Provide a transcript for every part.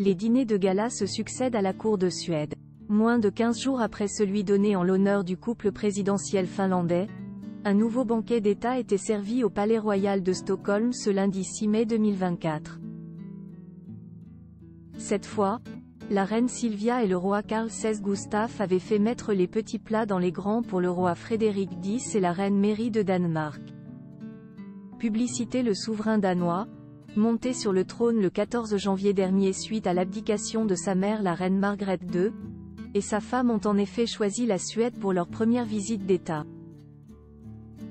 Les dîners de gala se succèdent à la cour de Suède. Moins de 15 jours après celui donné en l'honneur du couple présidentiel finlandais, un nouveau banquet d'État était servi au Palais Royal de Stockholm ce lundi 6 mai 2024. Cette fois, la reine Silvia et le roi Carl XVI Gustaf avaient fait mettre les petits plats dans les grands pour le roi Frédéric X et la reine Mary de Danemark. Publicité: le souverain danois, monté sur le trône le 14 janvier dernier suite à l'abdication de sa mère la reine Margrethe II, et sa femme ont en effet choisi la Suède pour leur première visite d'État.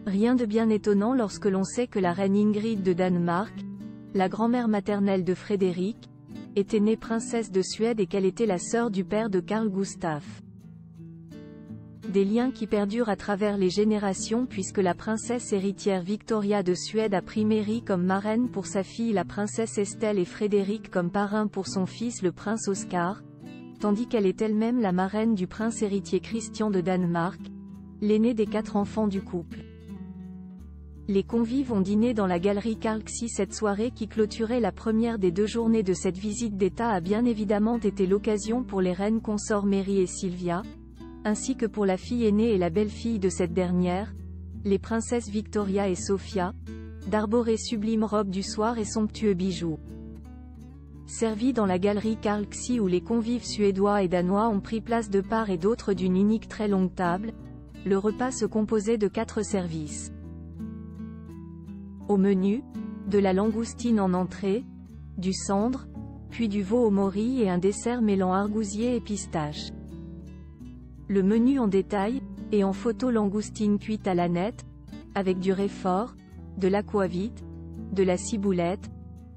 Rien de bien étonnant lorsque l'on sait que la reine Ingrid de Danemark, la grand-mère maternelle de Frédéric, était née princesse de Suède et qu'elle était la sœur du père de Carl Gustaf. Des liens qui perdurent à travers les générations puisque la princesse héritière Victoria de Suède a pris Mary comme marraine pour sa fille la princesse Estelle et Frédéric comme parrain pour son fils le prince Oscar, tandis qu'elle est elle-même la marraine du prince héritier Christian de Danemark, l'aîné des 4 enfants du couple. Les convives ont dîné dans la galerie Carl XVI. Cette soirée qui clôturait la première des 2 journées de cette visite d'État a bien évidemment été l'occasion pour les reines consorts Mary et Silvia, ainsi que pour la fille aînée et la belle-fille de cette dernière, les princesses Victoria et Sofia, d'arborer sublime robe du soir et somptueux bijoux. Servi dans la galerie Carl XVI où les convives suédois et danois ont pris place de part et d'autre d'une unique très longue table, le repas se composait de 4 services. Au menu, de la langoustine en entrée, du sandre, puis du veau au mori et un dessert mêlant argousier et pistache. Le menu en détail, et en photo: langoustine cuite à l'ânette, avec du réfort, de l'aquavit, de la ciboulette,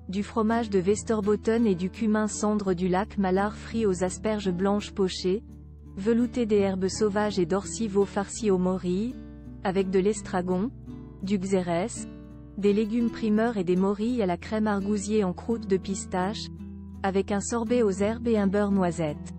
du fromage de Västerbotten et du cumin cendre du lac Malar frit aux asperges blanches pochées, velouté des herbes sauvages et d'orciveau farci au mori, avec de l'estragon, du xérès, des légumes primeurs et des morilles à la crème argousier en croûte de pistache, avec un sorbet aux herbes et un beurre noisette.